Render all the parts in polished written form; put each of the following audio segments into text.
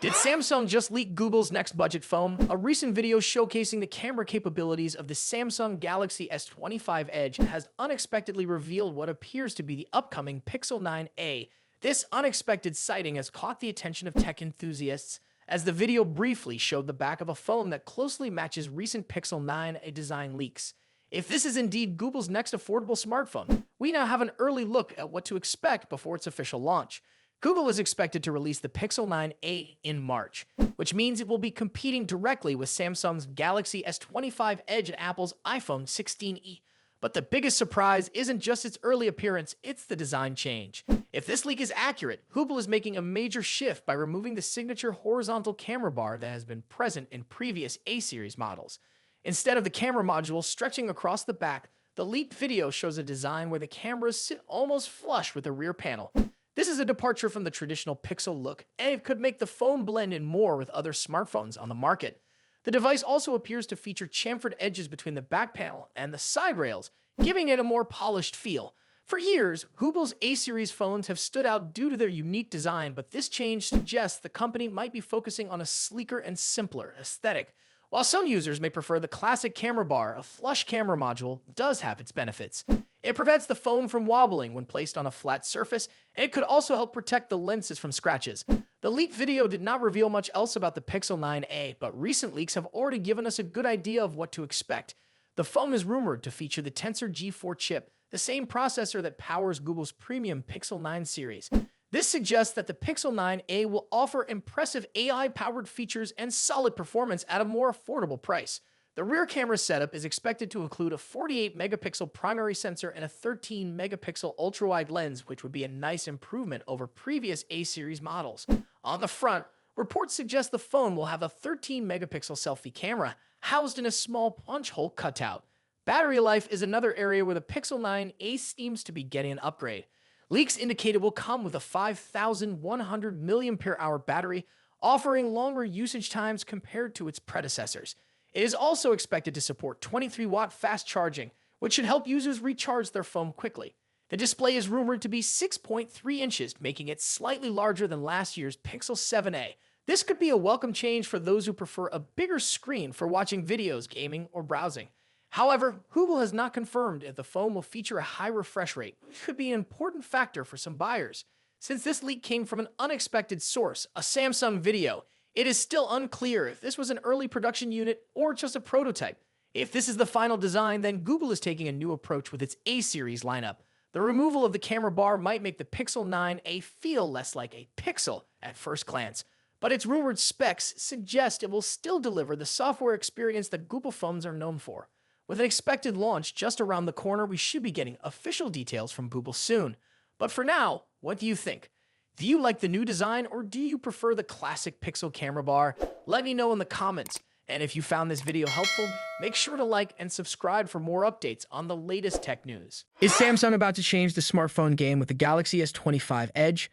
Did Samsung just leak Google's next budget phone? A recent video showcasing the camera capabilities of the Samsung Galaxy S25 Edge has unexpectedly revealed what appears to be the upcoming Pixel 9a. This unexpected sighting has caught the attention of tech enthusiasts, as the video briefly showed the back of a phone that closely matches recent Pixel 9a design leaks. If this is indeed Google's next affordable smartphone, we now have an early look at what to expect before its official launch. Google is expected to release the Pixel 9a in March, which means it will be competing directly with Samsung's Galaxy S25 Edge and Apple's iPhone 16e. But the biggest surprise isn't just its early appearance, it's the design change. If this leak is accurate, Google is making a major shift by removing the signature horizontal camera bar that has been present in previous A-series models. Instead of the camera module stretching across the back, the leaked video shows a design where the cameras sit almost flush with the rear panel. This is a departure from the traditional Pixel look, and it could make the phone blend in more with other smartphones on the market. The device also appears to feature chamfered edges between the back panel and the side rails, giving it a more polished feel. For years, Google's A-series phones have stood out due to their unique design, but this change suggests the company might be focusing on a sleeker and simpler aesthetic. While some users may prefer the classic camera bar, a flush camera module does have its benefits. It prevents the phone from wobbling when placed on a flat surface, and it could also help protect the lenses from scratches. The leaked video did not reveal much else about the Pixel 9a, but recent leaks have already given us a good idea of what to expect. The phone is rumored to feature the Tensor G4 chip, the same processor that powers Google's premium Pixel 9 series. This suggests that the Pixel 9a will offer impressive AI-powered features and solid performance at a more affordable price. The rear camera setup is expected to include a 48-megapixel primary sensor and a 13-megapixel ultra-wide lens, which would be a nice improvement over previous A-series models. On the front, reports suggest the phone will have a 13-megapixel selfie camera housed in a small punch hole cutout. Battery life is another area where the Pixel 9a seems to be getting an upgrade. Leaks indicate it will come with a 5,100 mAh battery, offering longer usage times compared to its predecessors. It is also expected to support 23-watt fast charging, which should help users recharge their phone quickly. The display is rumored to be 6.3 inches, making it slightly larger than last year's Pixel 7a. This could be a welcome change for those who prefer a bigger screen for watching videos, gaming, or browsing. However, Google has not confirmed if the phone will feature a high refresh rate, which could be an important factor for some buyers. Since this leak came from an unexpected source, a Samsung video, it is still unclear if this was an early production unit or just a prototype. If this is the final design, then Google is taking a new approach with its A-series lineup. The removal of the camera bar might make the Pixel 9a feel less like a Pixel at first glance, but its rumored specs suggest it will still deliver the software experience that Google phones are known for. With an expected launch just around the corner, we should be getting official details from Google soon. But for now, what do you think? Do you like the new design, or do you prefer the classic Pixel camera bar? Let me know in the comments. And if you found this video helpful, make sure to like and subscribe for more updates on the latest tech news. Is Samsung about to change the smartphone game with the Galaxy S25 Edge?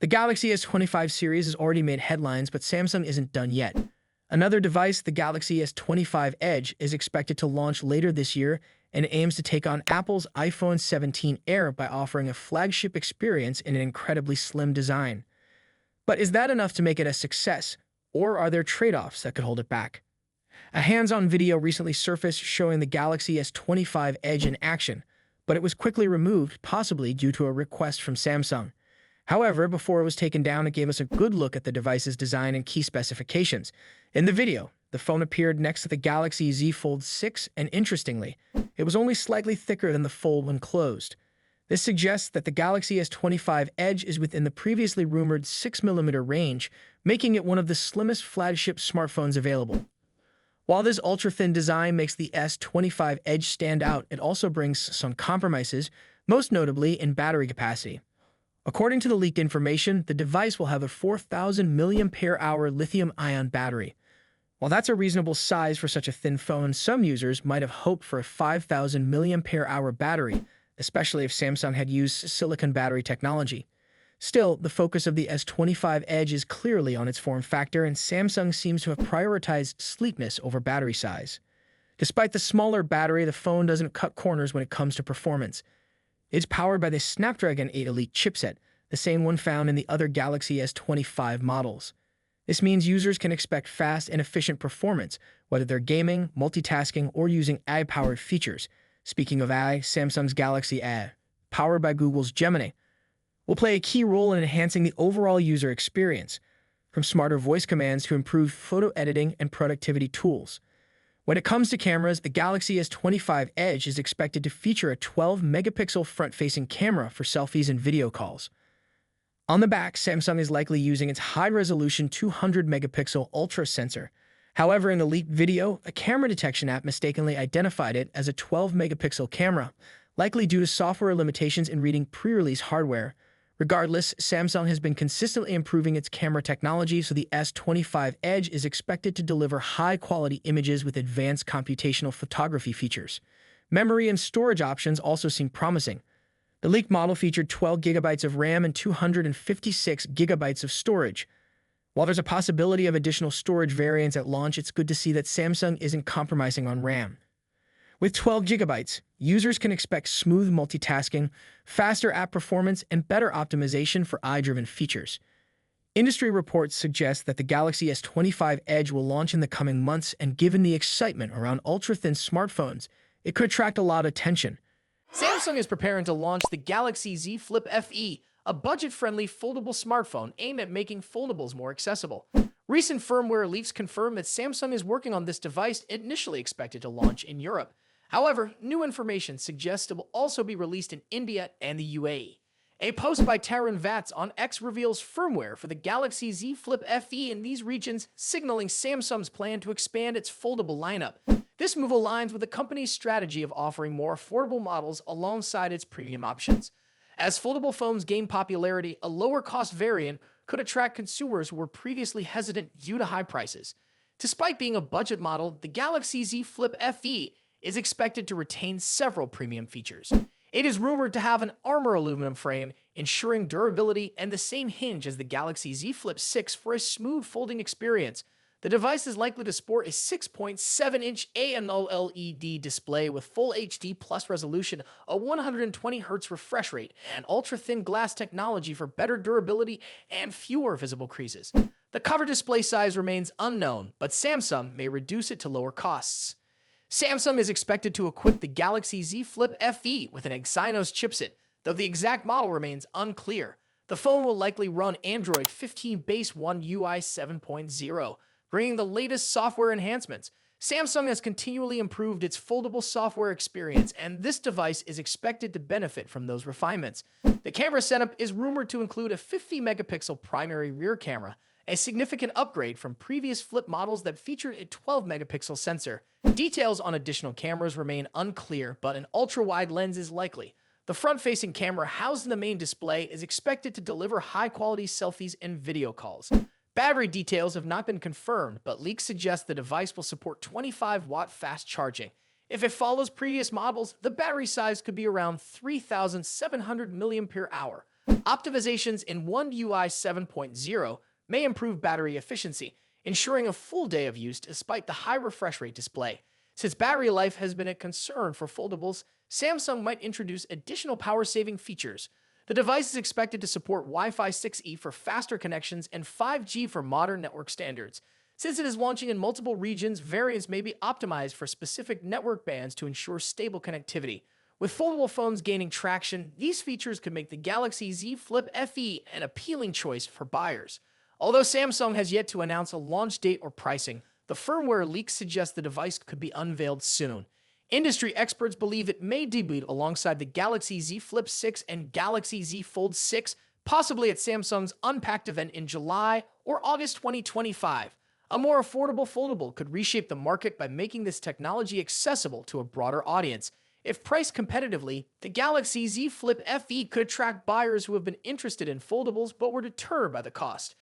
The Galaxy S25 series has already made headlines, but Samsung isn't done yet. Another device, the Galaxy S25 Edge, is expected to launch later this year and aims to take on Apple's iPhone 17 Air by offering a flagship experience in an incredibly slim design. But is that enough to make it a success, or are there trade-offs that could hold it back? A hands-on video recently surfaced showing the Galaxy S25 Edge in action, but it was quickly removed, possibly due to a request from Samsung. However, before it was taken down, it gave us a good look at the device's design and key specifications. In the video, the phone appeared next to the Galaxy Z Fold 6, and interestingly, it was only slightly thicker than the Fold when closed. This suggests that the Galaxy S25 Edge is within the previously rumored 6mm range, making it one of the slimmest flagship smartphones available. While this ultra-thin design makes the S25 Edge stand out, it also brings some compromises, most notably in battery capacity. According to the leaked information, the device will have a 4,000 mAh lithium-ion battery. While that's a reasonable size for such a thin phone, some users might have hoped for a 5,000 mAh battery, especially if Samsung had used silicon battery technology. Still, the focus of the S25 Edge is clearly on its form factor, and Samsung seems to have prioritized sleekness over battery size. Despite the smaller battery, the phone doesn't cut corners when it comes to performance. It's powered by the Snapdragon 8 Elite chipset, the same one found in the other Galaxy S25 models. This means users can expect fast and efficient performance, whether they're gaming, multitasking, or using AI-powered features. Speaking of AI, Samsung's Galaxy A, powered by Google's Gemini, will play a key role in enhancing the overall user experience, from smarter voice commands to improved photo editing and productivity tools. When it comes to cameras, the Galaxy S25 Edge is expected to feature a 12-megapixel front-facing camera for selfies and video calls. On the back, Samsung is likely using its high-resolution 200-megapixel ultra sensor. However, in the leaked video, a camera detection app mistakenly identified it as a 12-megapixel camera, likely due to software limitations in reading pre-release hardware. Regardless, Samsung has been consistently improving its camera technology, so the S25 Edge is expected to deliver high-quality images with advanced computational photography features. Memory and storage options also seem promising. The leaked model featured 12 gigabytes of RAM and 256 gigabytes of storage. While there's a possibility of additional storage variants at launch, it's good to see that Samsung isn't compromising on RAM. With 12 gigabytes, users can expect smooth multitasking, faster app performance, and better optimization for AI-driven features. Industry reports suggest that the Galaxy S25 Edge will launch in the coming months, and given the excitement around ultra-thin smartphones, it could attract a lot of attention. Samsung is preparing to launch the Galaxy Z Flip FE, a budget-friendly foldable smartphone aimed at making foldables more accessible. Recent firmware leaks confirm that Samsung is working on this device, initially expected to launch in Europe. However, new information suggests it will also be released in India and the UAE. A post by Tarun Vats on X reveals firmware for the Galaxy Z Flip FE in these regions, signaling Samsung's plan to expand its foldable lineup. This move aligns with the company's strategy of offering more affordable models alongside its premium options. As foldable phones gain popularity, a lower-cost variant could attract consumers who were previously hesitant due to high prices. Despite being a budget model, the Galaxy Z Flip FE is expected to retain several premium features. It is rumored to have an armor aluminum frame, ensuring durability, and the same hinge as the Galaxy Z Flip 6 for a smooth folding experience. The device is likely to sport a 6.7-inch AMOLED display with Full HD Plus resolution, a 120Hz refresh rate, and ultra-thin glass technology for better durability and fewer visible creases. The cover display size remains unknown, but Samsung may reduce it to lower costs. Samsung is expected to equip the Galaxy Z Flip FE with an Exynos chipset, though the exact model remains unclear. The phone will likely run Android 15 Base 1 UI 7.0, bringing the latest software enhancements. Samsung has continually improved its foldable software experience, and this device is expected to benefit from those refinements. The camera setup is rumored to include a 50-megapixel primary rear camera, a significant upgrade from previous flip models that featured a 12-megapixel sensor. Details on additional cameras remain unclear, but an ultra-wide lens is likely. The front-facing camera housed in the main display is expected to deliver high-quality selfies and video calls. Battery details have not been confirmed, but leaks suggest the device will support 25-watt fast charging. If it follows previous models, the battery size could be around 3,700 mAh. Optimizations in One UI 7.0 may improve battery efficiency, ensuring a full day of use despite the high refresh rate display. Since battery life has been a concern for foldables, Samsung might introduce additional power-saving features. The device is expected to support Wi-Fi 6E for faster connections and 5G for modern network standards. Since it is launching in multiple regions, variants may be optimized for specific network bands to ensure stable connectivity. With foldable phones gaining traction, these features could make the Galaxy Z Flip FE an appealing choice for buyers. Although Samsung has yet to announce a launch date or pricing, the firmware leaks suggest the device could be unveiled soon. Industry experts believe it may debut alongside the Galaxy Z Flip 6 and Galaxy Z Fold 6, possibly at Samsung's Unpacked event in July or August 2025. A more affordable foldable could reshape the market by making this technology accessible to a broader audience. If priced competitively, the Galaxy Z Flip FE could attract buyers who have been interested in foldables but were deterred by the cost.